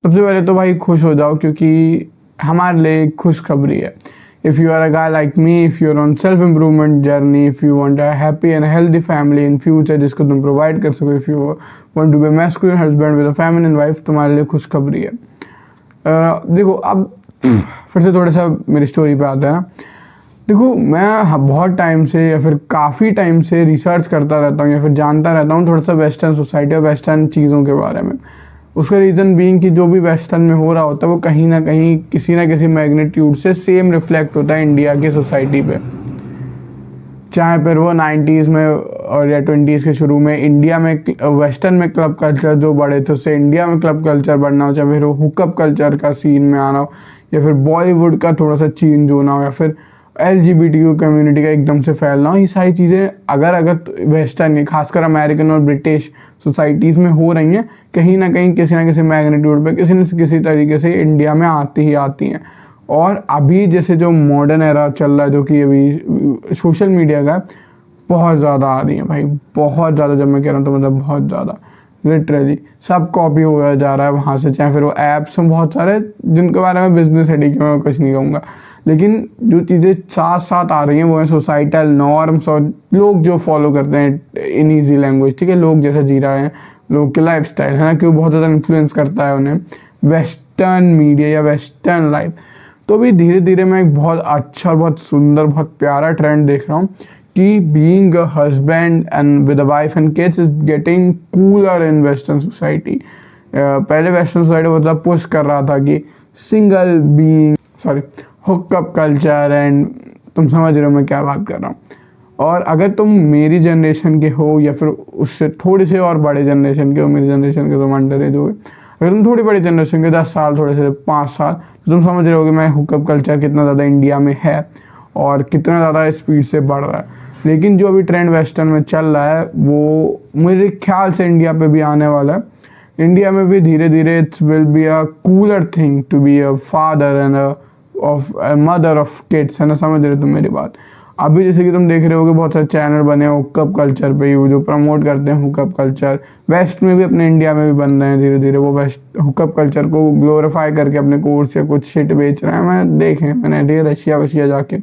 सबसे पहले तो भाई खुश हो जाओ, क्योंकि हमारे लिए एक खुशखबरी है। If you are a guy like me, if you are on self improvement journey, if you want a happy and healthy family in future जिसको तुम प्रोवाइड कर सको, if you want to be masculine husband with a feminine wife, तुम्हारे लिए खुशखबरी है। देखो अब फिर से थोड़ा सा मेरी स्टोरी पे आता है ना। देखो मैं बहुत टाइम से या फिर काफ़ी टाइम से रिसर्च करता रहता हूँ या फिर जानता रहता हूँ थोड़ा सा वेस्टर्न सोसाइटी और वेस्टर्न चीज़ों के बारे में। उसका रीज़न बीइंग कि जो भी वेस्टर्न में हो रहा होता है वो कहीं ना कहीं किसी ना किसी मैग्नीट्यूड से सेम रिफ्लेक्ट होता है इंडिया की सोसाइटी पे। चाहे फिर वो 90s में और या 20s के शुरू में इंडिया में वेस्टर्न में क्लब कल्चर जो बढ़े थे उससे इंडिया में क्लब कल्चर बढ़ना हो, चाहे फिर वो हुकअप कल्चर का सीन में आना हो, या फिर बॉलीवुड का थोड़ा सा चेंज होना हो, या फिर LGBTQ कम्युनिटी का एकदम से फैलना हो। ये सारी चीज़ें अगर वेस्टर्न खासकर अमेरिकन और ब्रिटिश सोसाइटीज़ में हो रही हैं, कहीं ना कहीं किसी ना किसी मैग्नीट्यूड पे किसी न किसी तरीके से इंडिया में आती ही आती हैं। और अभी जैसे जो मॉडर्न एरा चल रहा है जो कि अभी सोशल मीडिया का, बहुत ज़्यादा आ रही है भाई, बहुत ज़्यादा। जब मैं कह रहा हूँ तो मतलब बहुत ज़्यादा, लिटरली सब कॉपी हो जा रहा है वहाँ से। चाहे फिर वो ऐप्स हैं बहुत सारे जिनके बारे में बिजनेस हेडिक है, मैं कुछ नहीं कहूँगा, लेकिन जो चीज़ें साथ साथ आ रही हैं वो है सोसाइटल नॉर्म्स और लोग जो फॉलो करते हैं इन ईजी लैंग्वेज। ठीक है, लोग जैसे जी रहे हैं, लोग के लाइफ स्टाइल है ना, कि वो बहुत ज़्यादा इन्फ्लुएंस करता है उन्हें वेस्टर्न मीडिया या वेस्टर्न लाइफ। तो अभी धीरे धीरे मैं एक बहुत अच्छा, बहुत सुंदर, बहुत प्यारा ट्रेंड देख रहा हूँ कि being a husband and with a wife and kids is getting cooler in western society. पहले वेस्टर्न सोसाइटी मतलब पुश कर रहा था कि single being hookup culture and तुम समझ रहे हो मैं क्या बात कर रहा हूँ। और अगर तुम मेरी जनरेशन के हो या फिर उससे थोड़े से और बड़े जनरेशन के हो, मेरी जनरेशन के तुम अंडर एज हो, अगर तुम थोड़ी बड़ी जनरेशन के 10 साल, थोड़े से 5 साल, तो तुम समझ रहे हो कि मैं हुकअप कल्चर कितना ज़्यादा इंडिया में है और कितना ज़्यादा स्पीड से बढ़ रहा है। लेकिन जो अभी ट्रेंड वेस्टर्न में चल रहा है वो मेरे ख्याल से इंडिया पे भी आने वाला है। इंडिया में भी धीरे धीरे it's will be a cooler thing to be a father and a mother of kids, है ना, समझ रहे हो तुम मेरी बात। अभी जैसे कि तुम देख रहे हो कि बहुत सारे चैनल बने हैं हुकअप कल्चर पे, वो जो प्रमोट करते हैं हुकअप कल्चर, वेस्ट में भी अपने इंडिया में भी बन रहे हैं धीरे धीरे। वो वेस्ट हुकअप कल्चर को ग्लोरीफाई करके अपने कोर्स या कुछ शिट बेच रहे हैं। मैंने देखे रशिया वशिया जाके।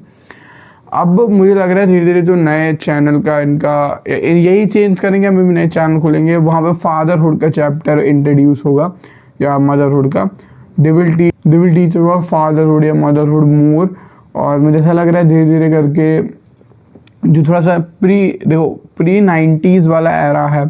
अब मुझे लग रहा है धीरे धीरे जो नए चैनल का इनका यही चेंज करेंगे, हमें भी नए चैनल खोलेंगे, वहाँ पे फादरहुड का चैप्टर इंट्रोड्यूस होगा या मदरहुड का। They will teach about fatherhood या मदरहुड मोर। और मुझे ऐसा लग रहा है धीरे धीरे करके जो थोड़ा सा प्री 90s वाला एरा है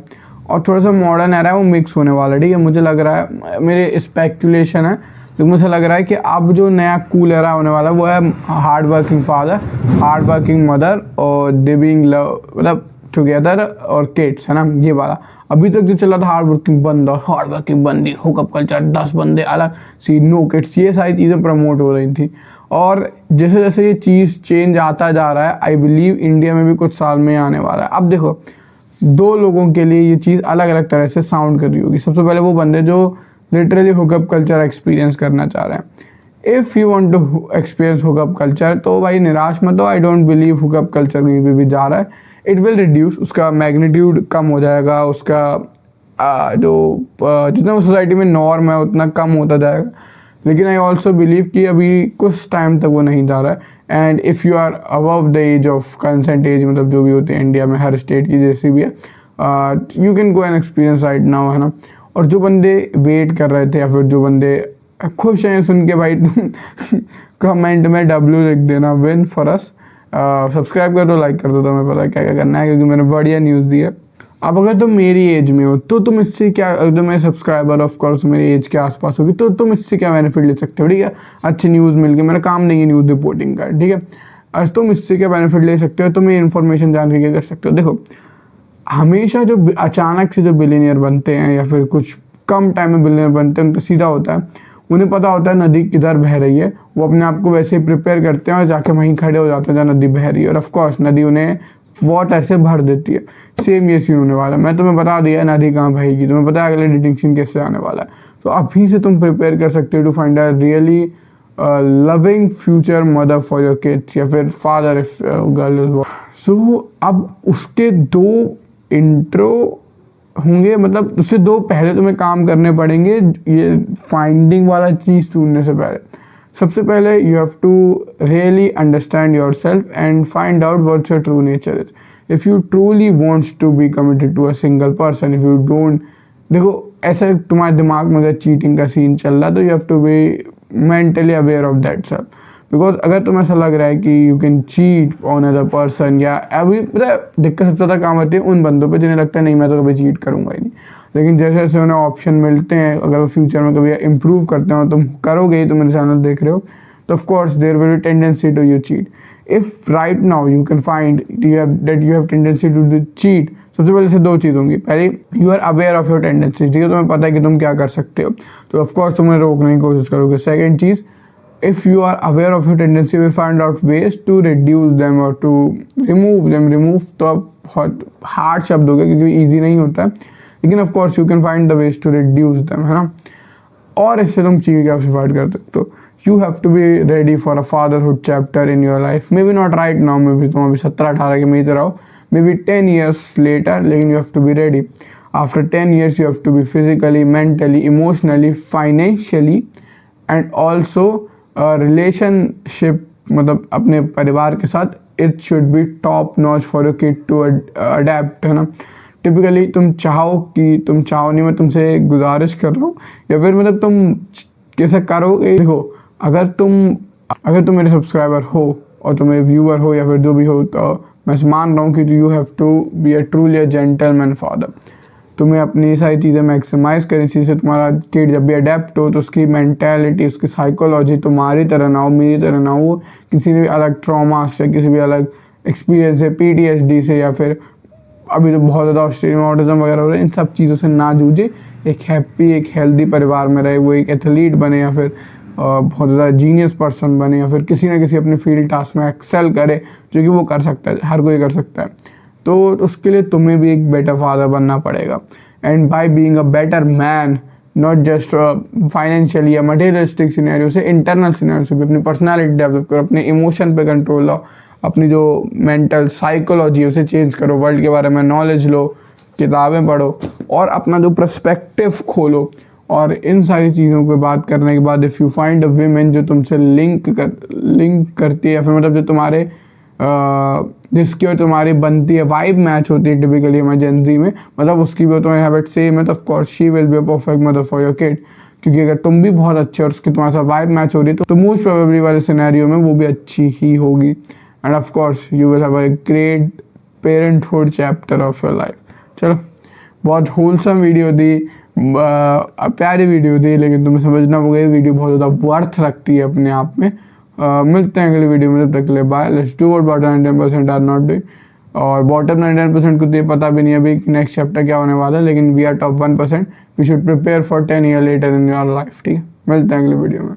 और थोड़ा सा मॉडर्न एरा है वो मिक्स होने वाला है। ठीक है, मुझे लग रहा है, मेरे स्पेकुलेशन है, तो मुझे लग रहा है कि अब जो नया कूल एरा होने वाला है वो है hard working father, hard working mother और दे बीइंग लव मतलब टुगेदर और किड्स, है ना, ये वाला। अभी तक जो चला था हार्ड वर्किंग बंदा, हार्ड वर्किंग बंदी, हुकअप कल्चर, 10 बंदे अलग सी, नो किड्स, ये सारी चीज़ें प्रमोट हो रही थी। और जैसे जैसे ये चीज़ चेंज आता जा रहा है, आई बिलीव इंडिया में भी कुछ साल में आने वाला है। अब देखो, दो लोगों के लिए ये चीज़ अलग अलग तरह से साउंड कर रही होगी। सबसे पहले वो बंदे जो लिटरली हुकअप कल्चर एक्सपीरियंस करना चाह रहे हैं। If you want to experience hookup culture तो भाई निराश मत हो, I don't believe hookup culture कहीं पे भी जा रहा है। इट विल रिड्यूस, उसका मैग्नीट्यूड कम हो जाएगा, उसका जितना वो सोसाइटी में नॉर्म है उतना कम होता जाएगा। लेकिन आई ऑल्सो बिलीव कि अभी कुछ टाइम तक वो नहीं जा रहा है। And if you are above the age of consent age, मतलब जो भी होते हैं इंडिया में हर स्टेट की जैसी भी है, you can go and experience right now, है ना। और जो बंदे वेट कर रहे थे या फिर जो बंदे खुश हैं सुन के, भाई तुम कमेंट में W लिख देना, विन फॉर अस। सब्सक्राइब कर दो, लाइक कर दो, तुम्हें पता है क्या क्या करना है, क्योंकि मैंने बढ़िया न्यूज़ दी है। अब अगर तुम मेरी एज में हो तो तुम इससे क्या, अगर मेरे सब्सक्राइबर ऑफ कोर्स मेरी एज के आसपास होगी तो तुम इससे क्या बेनिफिट ले सकते हो। ठीक है, अच्छी न्यूज़ मिल गई, मेरा काम नहीं है न्यूज़ रिपोर्टिंग का, ठीक है। आज तुम इससे क्या बेनिफिट ले सकते हो, तुम ये इन्फॉर्मेशन जान के क्या कर सकते हो। देखो, हमेशा जो अचानक से जो बिलियनियर बनते हैं या फिर कुछ कम टाइम में बिलियनियर बनते हैं, उनका सीधा होता है, उन्हें पता होता है नदी किधर बह रही है, वो अपने आप को वैसे ही प्रिपेयर करते हैं और जाके वहीं खड़े हो जाते हैं जहाँ नदी बह रही है, और ऑफकोर्स नदी उन्हें वाटर से भर देती है। सेम ये सीन होने वाला है। मैं तुम्हें बता दिया नदी कहाँ बहेगी, तुम्हें पता है अगले एडिटिंग सीन कैसे आने वाला है। तो अभी से तुम प्रिपेयर कर सकते हो to find a really loving future mother for your kids या फिर father if girl is. So अब उसके दो इंट्रो होंगे, मतलब उससे 2 पहले तुम्हें काम करने पड़ेंगे ये फाइंडिंग वाला चीज़ ढूंढने से पहले। सबसे पहले you have to really understand yourself and find out what's your true nature is. If you truly wants to be committed to a single person, if you don't, देखो ऐसा तुम्हारे दिमाग में अगर चीटिंग का सीन चल रहा है तो you have to be mentally aware of that self. Because अगर तुम्हें ऐसा लग रहा है कि you can cheat on other person, या अभी दिक्कत सबसे ज़्यादा काम होती है उन बंदों पे जिन्हें लगता है नहीं मैं तो कभी चीट करूँगा ही नहीं, लेकिन जैसे जैसे उन्हें ऑप्शन मिलते हैं, अगर वो फ्यूचर में कभी इम्प्रूव करते हो, तुम करोगे ही, तुम मेरे चैनल देख रहे हो, तो of course there will be tendency to you cheat. If right now you can find that you have tendency to cheat, सबसे पहले से 2 चीज़ होंगी। पहली, you are aware of your tendency, ठीक है, तुम्हें पता है कि तुम क्या कर सकते हो, तो ऑफकोर्स तुम्हें रोकने की कोशिश करोगे। सेकेंड चीज़, if you are aware of your tendency, will find out ways to reduce them और टू रिमूव देम। रिमूव तो अब बहुत हार्ड शब्द हो गया क्योंकि ईजी नहीं होता है, लेकिन of course you can find the ways to reduce them, है ना। और इससे तुम चीज़ क्या फाइट कर सकते हो। You have to be ready for a fatherhood chapter in your life, maybe not right now, maybe तुम अभी 17-18 के में ही तो रहो, maybe 10 years later, लेकिन you have to be ready. After 10 years, you have to be physically, mentally, emotionally, financially, and also relationship, मतलब अपने परिवार के साथ, it should be top notch for your kid to adapt, है ना। Typically तुम चाहो नहीं, मैं तुमसे गुजारिश कर रहा हूँ, या फिर मतलब तुम कैसे करोगे। देखो, अगर तुम मेरे सब्सक्राइबर हो और तुम मेरे व्यूअर हो या फिर जो भी हो, तो मैं मान रहा हूँ कि you have to be a truly a gentleman father. तुम्हें अपनी सारी चीज़ें मैक्सिमाइज़ करनी चाहिए, तुम्हारा किड जब भी अडेप्ट हो तो उसकी मेंटालिटी, उसकी साइकोलॉजी तुम्हारी तरह ना हो, मेरी तरह ना हो, किसी भी अलग ट्रॉमा से, किसी भी अलग एक्सपीरियंस से, PTSD से, या फिर अभी तो बहुत ज़्यादा ऑस्ट्रेलिया में ऑटिज्म वगैरह हो रहा है, इन सब चीज़ों से ना जूझे, एक हैप्पी, एक हेल्दी परिवार में रहे, वो एक एथलीट बने या फिर बहुत ज़्यादा जीनियस पर्सन बने, या फिर किसी ना किसी अपने फील्ड टास्क में एक्सेल करे, जो कि वो कर सकता है, हर कोई कर सकता है। तो उसके लिए तुम्हें भी एक बेटर फादर बनना पड़ेगा, and by being a better man, not just financially या मटेरियलिस्टिक सिनेरियो से, इंटरनल सिनेरियो से भी अपनी पर्सनैलिटी डेवलप करो, अपने इमोशन पे कंट्रोल लाओ, अपनी जो मेंटल साइकोलॉजी है उसे चेंज करो, वर्ल्ड के बारे में नॉलेज लो, किताबें पढ़ो, और अपना जो पर्सपेक्टिव खोलो। और इन सारी चीज़ों पे बात करने के बाद, if you find a women जो तुमसे लिंक करती है, या फिर मतलब जो तुम्हारे जिसकी और तुम्हारी बनती है, वाइब मैच होती है टिपिकली इमरजेंसी में, मतलब उसकी भी तुम्हारी हैबिट सेम है, तो of course she will be a perfect mother for your kid. क्योंकि अगर तुम भी बहुत अच्छे और उसकी तुम्हारे साथ वाइब मैच हो रही है, तो मोस्ट प्रोबेबली वाले सिनेरियो में वो भी अच्छी ही होगी, and of course you will have a great parenthood chapter of your life. चलो, बहुत होलसम वीडियो थी, प्यारी वीडियो थी, लेकिन तुम्हें समझना होगा ये वीडियो बहुत ज़्यादा वर्थ रखती है अपने आप में। मिलते हैं अगली वीडियो में, तब तक के लिए bye. Let's do what bottom 99% are not doing. और बॉटम 99% को तो ये पता भी नहीं है अभी नेक्स्ट चैप्टर क्या होने वाला है, लेकिन we are top 1%, we should prepare for 10 year later in your life. ठीक है, मिलते हैं अगली वीडियो में।